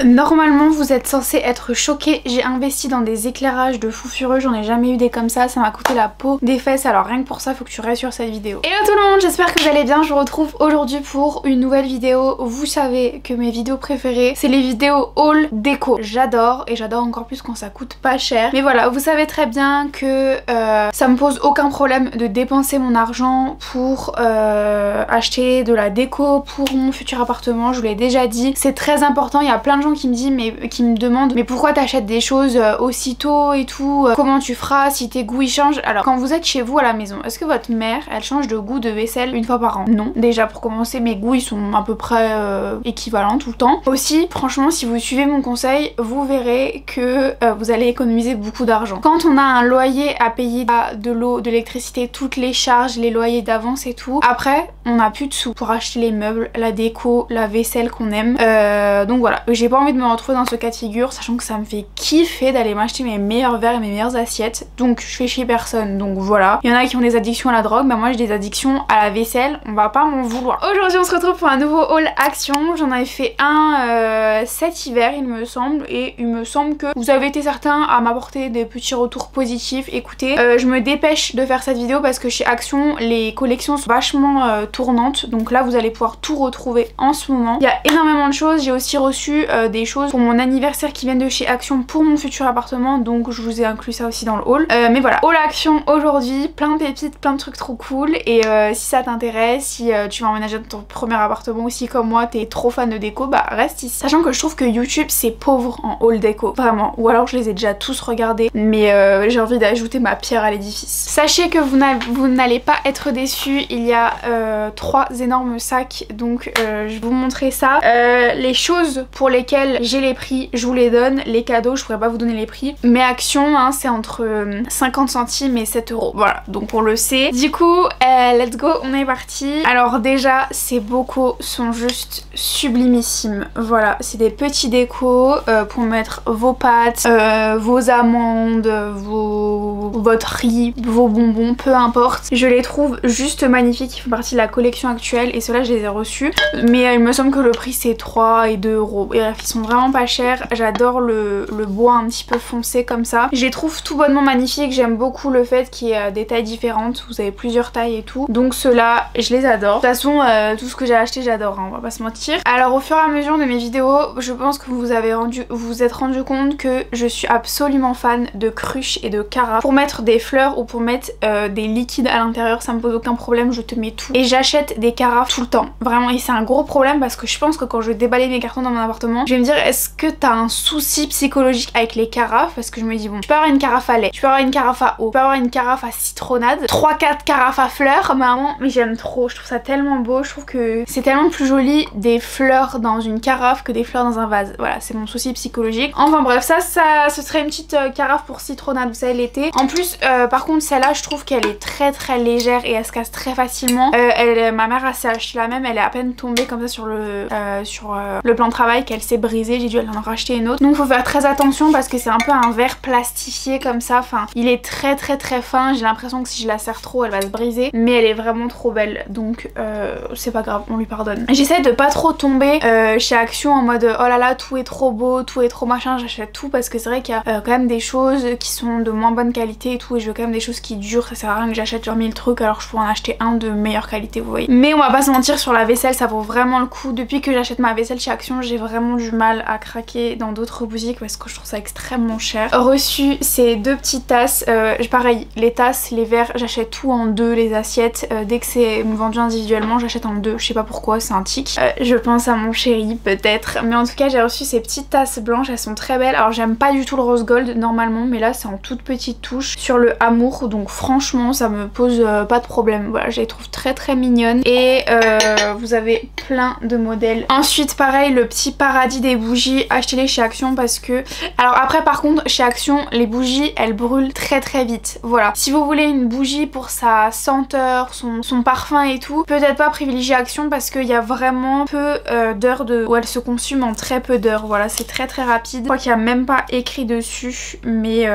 Normalement vous êtes censé être choqué, j'ai investi dans des éclairages de fou furieux, j'en ai jamais eu des comme ça m'a coûté la peau des fesses, alors rien que pour ça faut que tu restes sur cette vidéo. Hello tout le monde, j'espère que vous allez bien, je vous retrouve aujourd'hui pour une nouvelle vidéo. Vous savez que mes vidéos préférées c'est les vidéos haul déco, j'adore et j'adore encore plus quand ça coûte pas cher. Mais voilà, vous savez très bien que ça me pose aucun problème de dépenser mon argent pour acheter de la déco pour mon futur appartement, je vous l'ai déjà dit, c'est très important. Il y a plein de gens qui me disent qui me demandent mais pourquoi t'achètes des choses aussitôt et tout, comment tu feras si tes goûts ils changent. Alors quand vous êtes chez vous à la maison, est-ce que votre mère elle change de goût de vaisselle une fois par an? Non, déjà pour commencer mes goûts ils sont à peu près équivalents tout le temps. Aussi franchement si vous suivez mon conseil vous verrez que vous allez économiser beaucoup d'argent. Quand on a un loyer à payer, de l'eau, de l'électricité, toutes les charges, les loyers d'avance et tout, après on n'a plus de sous pour acheter les meubles, la déco, la vaisselle qu'on aime. Donc voilà, j'ai pas envie de me retrouver dans ce cas de figure, sachant que ça me fait kiffer d'aller m'acheter mes meilleurs verres et mes meilleures assiettes. Donc je fais chier personne, donc voilà. Il y en a qui ont des addictions à la drogue, bah moi j'ai des addictions à la vaisselle, on va pas m'en vouloir. Aujourd'hui on se retrouve pour un nouveau haul action. J'en avais fait un cet hiver il me semble, et il me semble que vous avez été certains à m'apporter des petits retours positifs. Écoutez, je me dépêche de faire cette vidéo parce que chez Action les collections sont vachement tournantes, donc là vous allez pouvoir tout retrouver en ce moment. Il y a énormément de choses, j'ai aussi reçu des choses pour mon anniversaire qui viennent de chez Action pour mon futur appartement, donc je vous ai inclus ça aussi dans le haul. Mais voilà, haul Action aujourd'hui, plein de pépites, plein de trucs trop cool, et si ça t'intéresse, si tu vas emménager dans ton premier appartement aussi comme moi, t'es trop fan de déco, bah reste ici. Sachant que je trouve que YouTube c'est pauvre en haul déco, vraiment, ou alors je les ai déjà tous regardés, mais j'ai envie d'ajouter ma pierre à l'édifice. Sachez que vous n'allez pas être déçus, il y a 3 énormes sacs, donc je vais vous montrer ça. Les choses pour lesquelles j'ai les prix, je vous les donne. Les cadeaux, je pourrais pas vous donner les prix. Mais Action, hein, c'est entre 50 centimes et 7 euros. Voilà, donc on le sait. Du coup, let's go, on est parti. Alors déjà, ces bocaux sont juste sublimissimes. Voilà, c'est des petits décos pour mettre vos pâtes, vos amandes, votre riz, vos bonbons, peu importe. Je les trouve juste magnifiques, ils font partie de la collection actuelle et ceux-là je les ai reçus. Mais il me semble que le prix c'est 3 et 2 euros. Et bref, ils sont vraiment pas chers. J'adore le bois un petit peu foncé comme ça. Je les trouve tout bonnement magnifiques. J'aime beaucoup le fait qu'il y ait des tailles différentes. Vous avez plusieurs tailles et tout. Donc ceux-là, je les adore. De toute façon, tout ce que j'ai acheté, j'adore, hein, on va pas se mentir. Alors au fur et à mesure de mes vidéos, je pense que vous vous êtes rendu compte que je suis absolument fan de cruches et de carafes. Pour mettre des fleurs ou pour mettre des liquides à l'intérieur, ça me pose aucun problème, je te mets tout. Et j'achète des carafes tout le temps. Vraiment, et c'est un gros problème parce que je pense que quand je vais déballer mes cartons dans mon appartement, je vais me dire est-ce que t'as un souci psychologique avec les carafes? Parce que je me dis bon, tu peux avoir une carafe à lait, tu peux avoir une carafe à eau, tu peux avoir une carafe à citronnade, 3-4 carafes à fleurs, mais j'aime trop, je trouve ça tellement beau, je trouve que c'est tellement plus joli des fleurs dans une carafe que des fleurs dans un vase. Voilà, c'est mon souci psychologique. Enfin bref, ça ce serait une petite carafe pour citronnade, vous savez, l'été. En plus, par contre celle-là je trouve qu'elle est très légère et elle se casse très facilement. Ma mère s'est acheté la même, elle est à peine tombée comme ça sur le plan de travail qu'elle s'est brisée, j'ai dû en racheter une autre. Donc faut faire très attention parce que c'est un peu un verre plastifié comme ça, enfin il est très fin, j'ai l'impression que si je la serre trop elle va se briser, mais elle est vraiment trop belle, donc c'est pas grave, on lui pardonne. J'essaie de pas trop tomber chez Action en mode oh là là tout est trop beau, tout est trop machin, j'achète tout parce que c'est vrai qu'il y a quand même des choses qui sont de moins bonne qualité et tout, et je veux quand même des choses qui durent, ça sert à rien que j'achète genre 1000 trucs alors je pourrais en acheter un de meilleure qualité, vous voyez. Mais on va pas se mentir, sur la vaisselle ça vaut vraiment le coup. Depuis que j'achète ma vaisselle chez Action, j'ai vraiment du mal à craquer dans d'autres boutiques parce que je trouve ça extrêmement cher. Reçu ces 2 petites tasses, pareil, les tasses, les verres, j'achète tout en 2, les assiettes, dès que c'est vendu individuellement j'achète en 2, je sais pas pourquoi, c'est un tic. Je pense à mon chéri peut-être, mais en tout cas j'ai reçu ces petites tasses blanches, elles sont très belles. Alors j'aime pas du tout le rose gold normalement, mais là c'est en toute petite touche sur le amour, donc franchement ça me pose pas de problème. Voilà, je les trouve très mignonnes et vous avez plein de modèles. Ensuite pareil, le petit paradis des bougies, achetez-les chez Action parce que... Alors après par contre chez Action les bougies elles brûlent très vite. Voilà, si vous voulez une bougie pour sa senteur, son parfum et tout, peut-être pas privilégier Action parce qu'il y a vraiment peu d'heures où elle se consume en très peu d'heures. Voilà, c'est très rapide. Je crois qu'il n'y a même pas écrit dessus, mais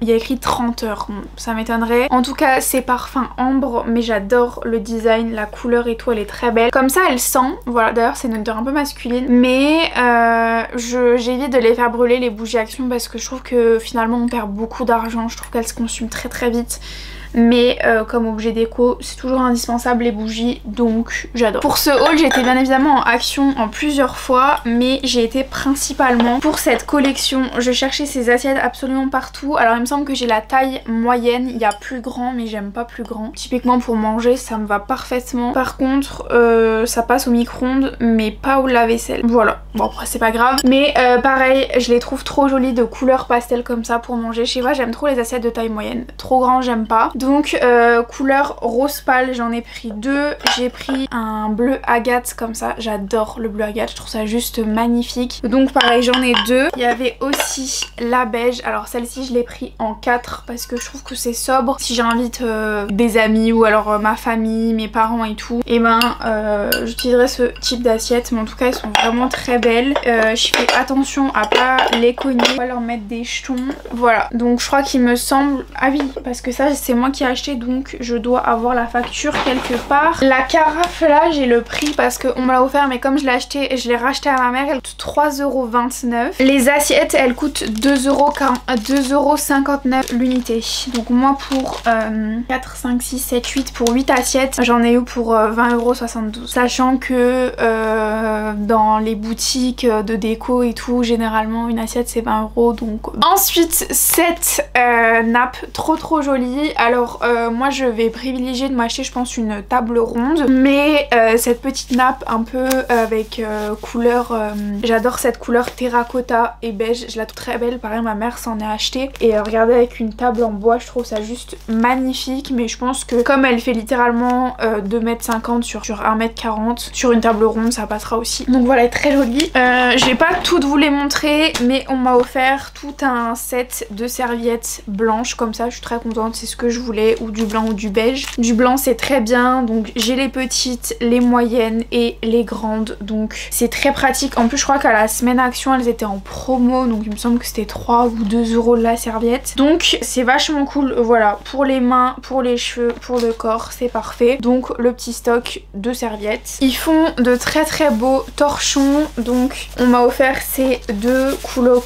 il y a écrit 30 heures. Bon, ça m'étonnerait. En tout cas c'est parfum ambre, mais j'adore le design, la couleur et tout, elle est très belle. Comme ça elle sent, voilà, d'ailleurs c'est une odeur un peu masculine, mais j'évite de les faire brûler les bougies Action parce que je trouve que finalement on perd beaucoup d'argent, je trouve qu'elles se consument très très vite. Mais comme objet déco c'est toujours indispensable les bougies, donc j'adore. Pour ce haul j'ai été bien évidemment en Action en plusieurs fois, mais j'ai été principalement pour cette collection. Je cherchais ces assiettes absolument partout. Alors il me semble que j'ai la taille moyenne, il y a plus grand mais j'aime pas plus grand. Typiquement pour manger ça me va parfaitement. Par contre ça passe au micro-ondes mais pas au lave-vaisselle. Voilà, bon après c'est pas grave. Mais pareil je les trouve trop jolies de couleur pastel comme ça pour manger. Je sais pas, j'aime trop les assiettes de taille moyenne. Trop grand j'aime pas. Donc couleur rose pâle j'en ai pris 2. J'ai pris un bleu agate comme ça. J'adore le bleu agate, je trouve ça juste magnifique. Donc pareil j'en ai 2. Il y avait aussi la beige. Alors celle-ci je l'ai pris en 4 parce que je trouve que c'est sobre. Si j'invite des amis ou alors ma famille, mes parents et tout, et ben j'utiliserai ce type d'assiette. Mais en tout cas elles sont vraiment très belles. Je fais attention à pas les cogner, pas leur mettre des jetons. Voilà, donc je crois qu'il me semble... Ah oui, parce que ça c'est moi qui ai acheté donc je dois avoir la facture quelque part. La carafe là j'ai le prix parce qu'on me l'a offert, mais comme je l'ai acheté et je l'ai racheté à ma mère, elle coûte 3,29 €. Les assiettes elles coûtent 2,59 € l'unité. Donc moi pour 4, 5, 6, 7, 8 pour 8 assiettes j'en ai eu pour 20,72 €. Sachant que dans les boutiques de déco et tout généralement une assiette c'est 20 €. Donc ensuite cette nappe trop jolie. Alors moi je vais privilégier de m'acheter je pense une table ronde, mais cette petite nappe un peu avec couleur, j'adore cette couleur terracotta et beige, je la trouve très belle. Pareil ma mère s'en est acheté et regardez avec une table en bois je trouve ça juste magnifique. Mais je pense que comme elle fait littéralement 2,50 m sur 1,40 m, sur une table ronde ça passera aussi. Donc voilà, elle est très jolie. Je vais pas toutes vous les montrer mais on m'a offert tout un set de serviettes blanches comme ça, je suis très contente, c'est ce que je voulais, ou du blanc ou du beige. Du blanc c'est très bien, donc j'ai les petites, les moyennes et les grandes, donc c'est très pratique. En plus je crois qu'à la semaine Action elles étaient en promo, donc il me semble que c'était 3 ou 2 € la serviette, donc c'est vachement cool. Voilà, pour les mains, pour les cheveux, pour le corps, c'est parfait. Donc le petit stock de serviettes. Ils font de très beaux torchons, donc on m'a offert ces deux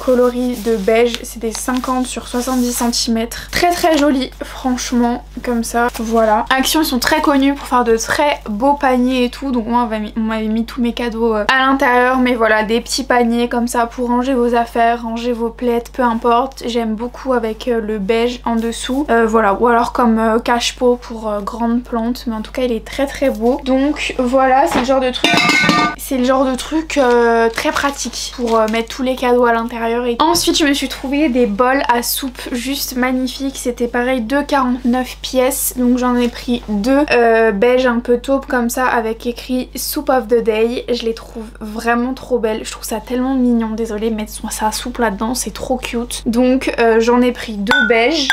coloris de beige, c'est des 50 sur 70 cm, très jolis franchement comme ça. Voilà, Action ils sont très connus pour faire de très beaux paniers et tout, donc moi on m'avait mis tous mes cadeaux à l'intérieur, mais voilà, des petits paniers comme ça pour ranger vos affaires, ranger vos plaids, peu importe. J'aime beaucoup avec le beige en dessous, voilà, ou alors comme cache-pot pour grandes plantes, mais en tout cas il est très beau. Donc voilà, c'est le genre de truc très pratique pour mettre tous les cadeaux à l'intérieur. Et ensuite je me suis trouvé des bols à soupe juste magnifiques, c'était pareil 2,49 pièces, donc j'en ai pris 2 beige un peu taupe comme ça avec écrit Soup of the Day. Je les trouve vraiment trop belles, je trouve ça tellement mignon, désolée mais ça soupe là-dedans, c'est trop cute. Donc j'en ai pris 2 beige.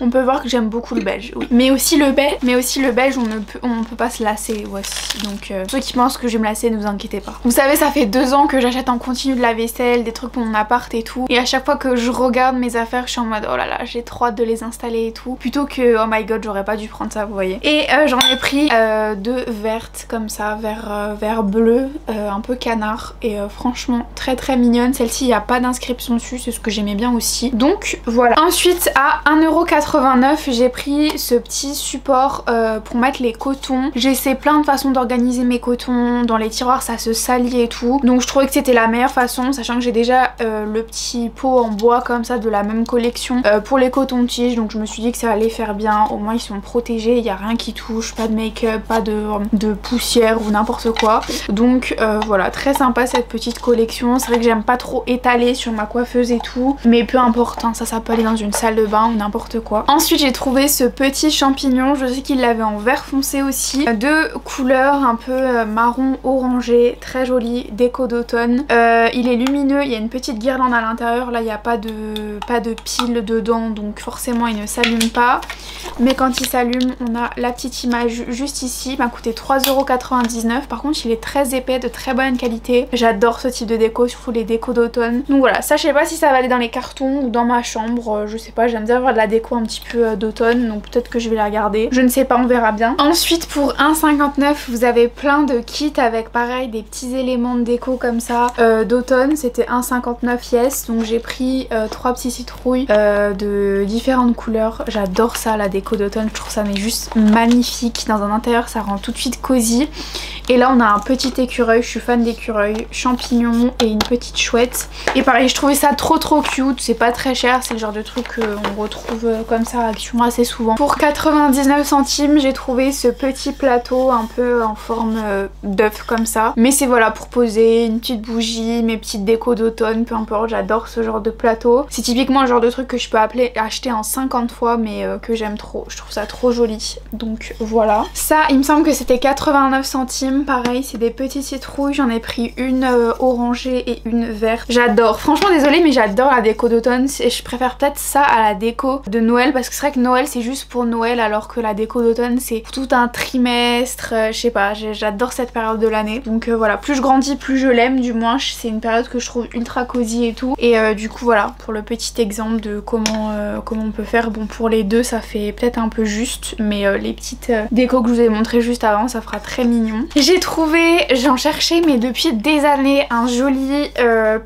On peut voir que j'aime beaucoup le beige, oui. Mais aussi le beige, on ne peut pas se lasser aussi. Donc ceux qui pensent que je vais me lasser, ne vous inquiétez pas. Vous savez, ça fait 2 ans que j'achète en continu de la vaisselle, des trucs pour mon appart et tout. Et à chaque fois que je regarde mes affaires, je suis en mode oh là là, j'ai trop hâte de les installer et tout. Plutôt que oh my god, j'aurais pas dû prendre ça, vous voyez. Et j'en ai pris 2 vertes comme ça, vert bleu, un peu canard. Et franchement, très mignonne. Celle-ci, il n'y a pas d'inscription dessus, c'est ce que j'aimais bien aussi. Donc voilà. Ensuite, à 1,89 €, j'ai pris ce petit support pour mettre les cotons. J'ai essayé plein de façons d'organiser mes cotons. Dans les tiroirs, ça se salit et tout. Donc je trouvais que c'était la meilleure façon, sachant que j'ai déjà le petit pot en bois comme ça de la même collection pour les cotons-tiges. Donc je me suis dit que ça allait faire bien. Au moins ils sont protégés, il n'y a rien qui touche, pas de make-up, pas de poussière ou n'importe quoi. Donc voilà, très sympa cette petite collection. C'est vrai que j'aime pas trop étaler sur ma coiffeuse et tout, mais peu importe, hein, ça peut aller dans une salle de bain ou n'importe quoi. Ensuite j'ai trouvé ce petit champignon, je sais qu'il l'avait en vert foncé aussi, de couleur un peu marron orangé, très joli, déco d'automne. Il est lumineux, il y a une petite guirlande à l'intérieur, là il n'y a pas de pile dedans, donc forcément il ne s'allume pas. Mais quand il s'allume, on a la petite image juste ici. Il m'a coûté 3,99 €. Par contre il est très épais, de très bonne qualité. J'adore ce type de déco, surtout les décos d'automne. Donc voilà, ça je sais pas si ça va aller dans les cartons ou dans ma chambre, je sais pas, j'aime bien avoir de la déco un un petit peu d'automne, donc peut-être que je vais la garder. Je ne sais pas, on verra bien. Ensuite pour 1,59 vous avez plein de kits avec pareil des petits éléments de déco comme ça d'automne. C'était 1,59 yes, donc j'ai pris 3 petits citrouilles de différentes couleurs. J'adore ça, la déco d'automne, je trouve ça mais juste magnifique. Dans un intérieur ça rend tout de suite cosy. Et là on a un petit écureuil, je suis fan d'écureuil, champignons et une petite chouette. Et pareil, je trouvais ça trop cute, c'est pas très cher, c'est le genre de truc qu'on retrouve comme ça à Action assez souvent. Pour 99 centimes j'ai trouvé ce petit plateau un peu en forme d'œuf comme ça. Mais c'est voilà pour poser une petite bougie, mes petites décos d'automne, peu importe, j'adore ce genre de plateau. C'est typiquement le genre de truc que je peux acheter en 50 fois mais que j'aime trop, je trouve ça trop joli. Donc voilà. Ça il me semble que c'était 89 centimes, pareil c'est des petites citrouilles, j'en ai pris une orangée et une verte. J'adore, franchement désolée mais j'adore la déco d'automne et je préfère peut-être ça à la déco de Noël parce que c'est vrai que Noël c'est juste pour Noël alors que la déco d'automne c'est tout un trimestre, je sais pas, j'adore cette période de l'année. Donc voilà, plus je grandis plus je l'aime, du moins c'est une période que je trouve ultra cosy et tout. Et du coup voilà pour le petit exemple de comment on peut faire. Bon pour les deux ça fait peut-être un peu juste mais les petites décos que je vous ai montré juste avant ça fera très mignon. J'ai trouvé, j'en cherchais mais depuis des années un joli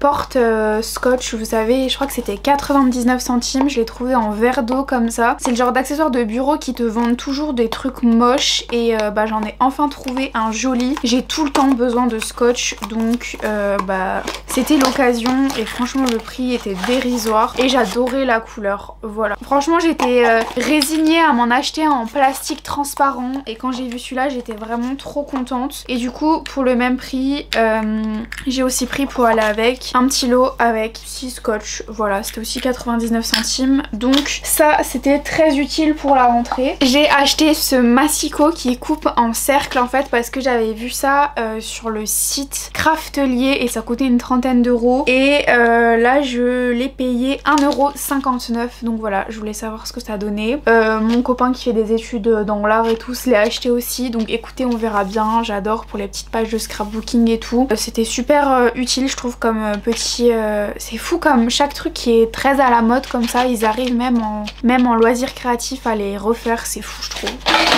porte scotch, vous savez, je crois que c'était 99 centimes, je l'ai trouvé en verre d'eau comme ça. C'est le genre d'accessoires de bureau qui te vendent toujours des trucs moches et bah j'en ai enfin trouvé un joli. J'ai tout le temps besoin de scotch donc bah c'était l'occasion et franchement le prix était dérisoire et j'adorais la couleur, voilà. Franchement j'étais résignée à m'en acheter en plastique transparent et quand j'ai vu celui-là j'étais vraiment trop contente. Et du coup pour le même prix j'ai aussi pris pour aller avec un petit lot avec 6 scotch, voilà c'était aussi 99 centimes donc ça c'était très utile pour la rentrée. J'ai acheté ce massicot qui coupe en cercle en fait parce que j'avais vu ça sur le site Craftelier et ça coûtait une trentaine d'euros et là je l'ai payé 1,59 €, donc voilà je voulais savoir ce que ça donnait. Mon copain qui fait des études dans l'art et tout se l'est acheté aussi donc écoutez on verra bien, j'adore pour les petites pages de scrapbooking et tout. C'était super utile je trouve comme petit... c'est fou comme chaque truc qui est très à la mode comme ça ils arrivent même en loisirs créatifs à les refaire, c'est fou je trouve.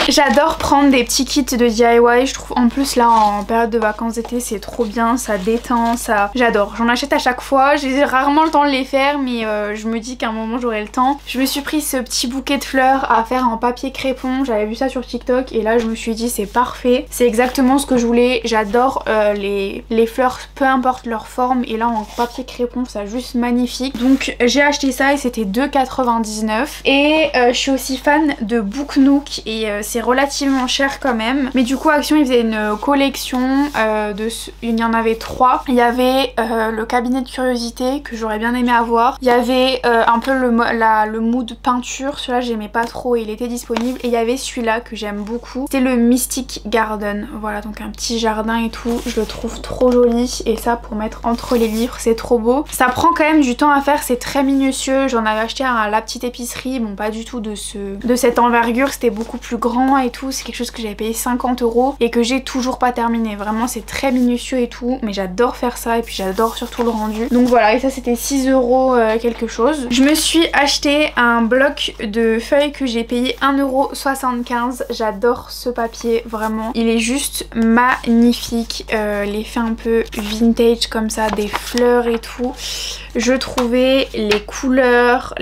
J'adore prendre des petits kits de DIY, je trouve en plus là en période de vacances d'été c'est trop bien, ça détend, ça... J'adore, j'en achète à chaque fois, j'ai rarement le temps de les faire mais je me dis qu'à un moment j'aurai le temps. Je me suis pris ce petit bouquet de fleurs à faire en papier crépon, j'avais vu ça sur TikTok et là je me suis dit c'est parfait, c'est exactement ce que je voulais. J'adore les fleurs peu importe leur forme et là en papier crépon ça juste magnifique. Donc j'ai acheté ça et c'était 2,99 €. Et je suis aussi fan de Book Nook et c'est relativement cher quand même. Mais du coup Action ils faisaient une collection il y en avait 3. Il y avait le cabinet de curiosité que j'aurais bien aimé avoir. Il y avait un peu le mood peinture, celui-là j'aimais pas trop et il était disponible. Et il y avait celui-là que j'aime beaucoup, c'est le Mystic Garden. Voilà donc un petit jardin et tout, je le trouve trop joli et ça pour mettre entre les livres c'est trop beau. Ça prend quand même du temps à faire, c'est très minutieux. J'en avais acheté à la petite épicerie, bon pas du tout de cette envergure, c'était beaucoup plus grand et tout. C'est quelque chose que j'avais payé 50 € et que j'ai toujours pas terminé. Vraiment c'est très minutieux et tout mais j'adore faire ça et puis j'adore surtout le rendu. Donc voilà et ça c'était 6 € quelque chose. Je me suis acheté un bloc de feuilles que j'ai payé 1,75 €. J'adore ce papier vraiment, il est juste magnifique. L'effet un peu vintage comme ça, des fleurs et tout. Je trouvais les couleurs,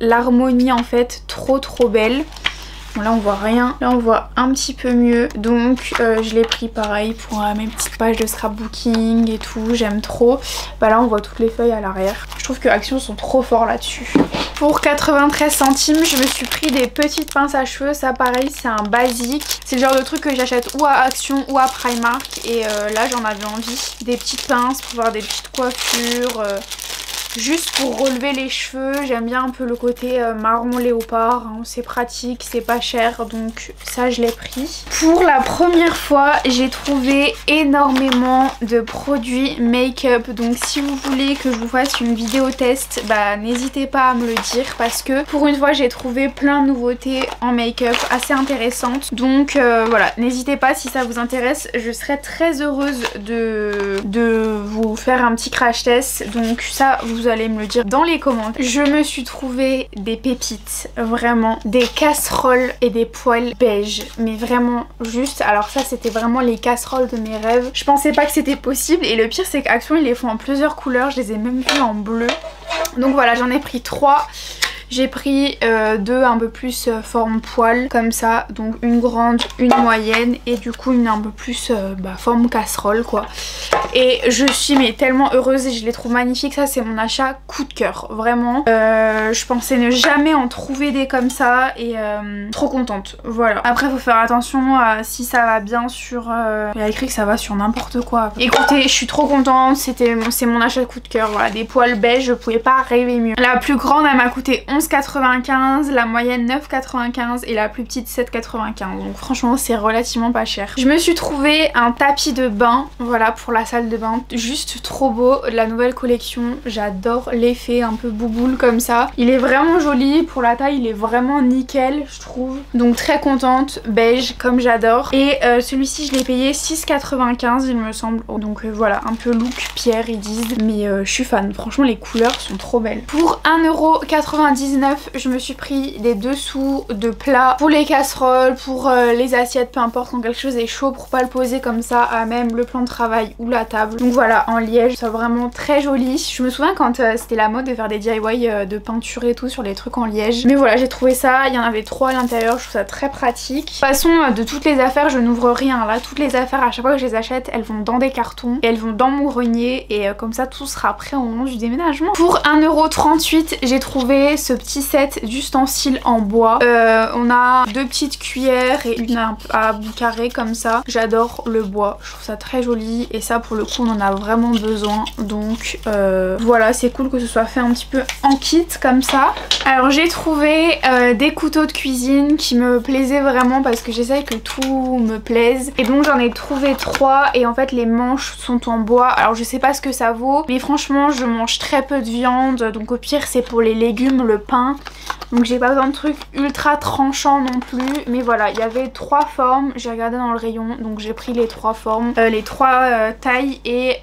l'harmonie en fait trop belle. Bon, là on voit rien, là on voit un petit peu mieux donc je l'ai pris pareil pour mes petites pages de scrapbooking et tout, j'aime trop. Bah là on voit toutes les feuilles à l'arrière, je trouve que Action sont trop forts là-dessus. Pour 93 centimes je me suis pris des petites pinces à cheveux, ça pareil c'est un basique, c'est le genre de truc que j'achète ou à Action ou à Primark et là j'en avais envie, des petites pinces pour faire des petites coiffures. Juste pour relever les cheveux, j'aime bien un peu le côté marron léopard, hein. C'est pratique, c'est pas cher donc ça je l'ai pris. Pour la première fois j'ai trouvé énormément de produits make-up donc si vous voulez que je vous fasse une vidéo test bah n'hésitez pas à me le dire parce que pour une fois j'ai trouvé plein de nouveautés en make-up assez intéressantes donc voilà n'hésitez pas si ça vous intéresse, je serais très heureuse de vous faire un petit crash test donc ça vous vous allez me le dire dans les commentaires. Je me suis trouvé des pépites, vraiment, des casseroles et des poêles beige, mais vraiment juste, alors ça c'était vraiment les casseroles de mes rêves. Je pensais pas que c'était possible et le pire c'est qu'Action ils les font en plusieurs couleurs, je les ai même vues en bleu. Donc voilà, j'en ai pris 3. J'ai pris 2 un peu plus forme poêle comme ça, donc une grande, une moyenne et du coup une un peu plus forme casserole quoi. Et je suis mais tellement heureuse et je les trouve magnifiques, ça c'est mon achat coup de cœur, vraiment. Je pensais ne jamais en trouver des comme ça et trop contente, voilà. Après faut faire attention à si ça va bien sur... il y a écrit que ça va sur n'importe quoi. Écoutez, je suis trop contente, c'est mon achat coup de cœur, voilà, des poêles beige, je pouvais pas rêver mieux. La plus grande elle m'a coûté 11,95, la moyenne 9,95 et la plus petite 7,95, donc franchement c'est relativement pas cher. Je me suis trouvé un tapis de bain, voilà, pour la salle de bain, juste trop beau, de la nouvelle collection, j'adore l'effet un peu bouboule comme ça, il est vraiment joli, pour la taille il est vraiment nickel je trouve, donc très contente, beige comme j'adore. Et celui-ci je l'ai payé 6,95 il me semble, donc voilà, un peu look pierre ils disent, mais je suis fan, franchement les couleurs sont trop belles. Pour 1,99 €, je me suis pris des dessous de plats pour les casseroles, pour les assiettes, peu importe, quand quelque chose est chaud, pour pas le poser comme ça à même le plan de travail ou la table. Donc voilà, en liège, c'est vraiment très joli. Je me souviens quand c'était la mode de faire des DIY de peinture et tout sur les trucs en liège. Mais voilà, j'ai trouvé ça, il y en avait 3 à l'intérieur, je trouve ça très pratique. De toute façon, de toutes les affaires, je n'ouvre rien là. Toutes les affaires, à chaque fois que je les achète, elles vont dans des cartons et elles vont dans mon grenier et comme ça tout sera prêt au moment du déménagement. Pour 1,38 €, j'ai trouvé ce petit set d'ustensiles en bois. On a 2 petites cuillères et une à bout carré comme ça. J'adore le bois, je trouve ça très joli et ça pour le coup on en a vraiment besoin, donc voilà, c'est cool que ce soit fait un petit peu en kit comme ça. Alors j'ai trouvé des couteaux de cuisine qui me plaisaient vraiment parce que j'essaye que tout me plaise, et donc j'en ai trouvé 3 et en fait les manches sont en bois. Alors je sais pas ce que ça vaut, mais franchement je mange très peu de viande, donc au pire c'est pour les légumes, le pain, donc j'ai pas besoin de trucs ultra tranchants non plus. Mais voilà, il y avait 3 formes, j'ai regardé dans le rayon, donc j'ai pris les 3 formes, les 3 tailles, et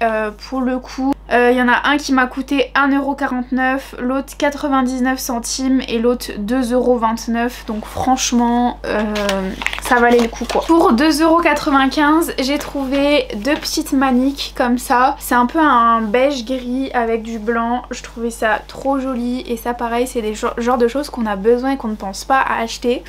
pour le coup il y en a un qui m'a coûté 1,49 €, l'autre 99 centimes et l'autre 2,29 €, donc franchement ça valait le coup quoi. Pour 2,95 €, j'ai trouvé 2 petites maniques comme ça, c'est un peu un beige gris avec du blanc, je trouvais ça trop joli et ça pareil c'est des genres de choses qu'on a besoin et qu'on ne pense pas à acheter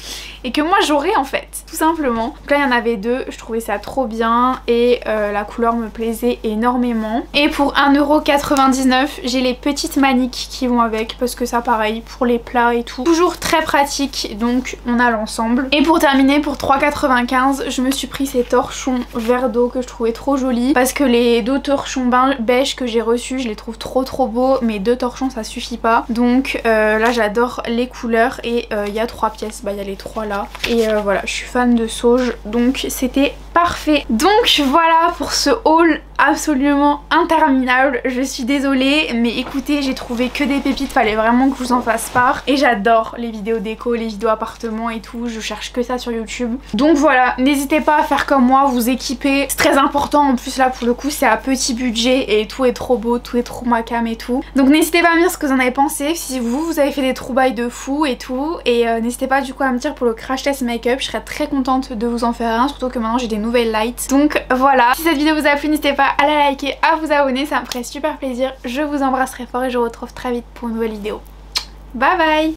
et que moi j'aurais en fait, tout simplement. Donc là il y en avait 2, je trouvais ça trop bien et la couleur me plaisait énormément. Et pour 1,99 €, j'ai les petites maniques qui vont avec parce que ça pareil pour les plats et tout, toujours très pratique, donc on a l'ensemble. Et pour terminer, pour 3,95 €, je me suis pris ces torchons verre d'eau que je trouvais trop jolis parce que les 2 torchons beige que j'ai reçus je les trouve trop beaux, mais 2 torchons ça suffit pas, donc là j'adore les couleurs et il y a 3 pièces, il y a les 3 là et voilà, je suis fan de sauge donc c'était parfait. Donc voilà pour ce haul absolument interminable, je suis désolée mais écoutez, j'ai trouvé que des pépites, fallait vraiment que je vous en fasse part et j'adore les vidéos déco, les vidéos appartements et tout, je cherche que ça sur YouTube. Donc voilà, n'hésitez pas à faire comme moi, vous équiper, c'est très important, en plus là pour le coup c'est à petit budget et tout est trop beau, tout est trop ma cam et tout. Donc n'hésitez pas à me dire ce que vous en avez pensé, si vous avez fait des trouvailles de fou et tout, et n'hésitez pas du coup à me dire pour le crash test make-up, je serais très contente de vous en faire un, surtout que maintenant j'ai des nouvelles lights. Donc voilà, si cette vidéo vous a plu, n'hésitez pas à la liker, à vous abonner, ça me ferait super plaisir. Je vous embrasse très fort et je vous retrouve très vite pour une nouvelle vidéo. Bye bye.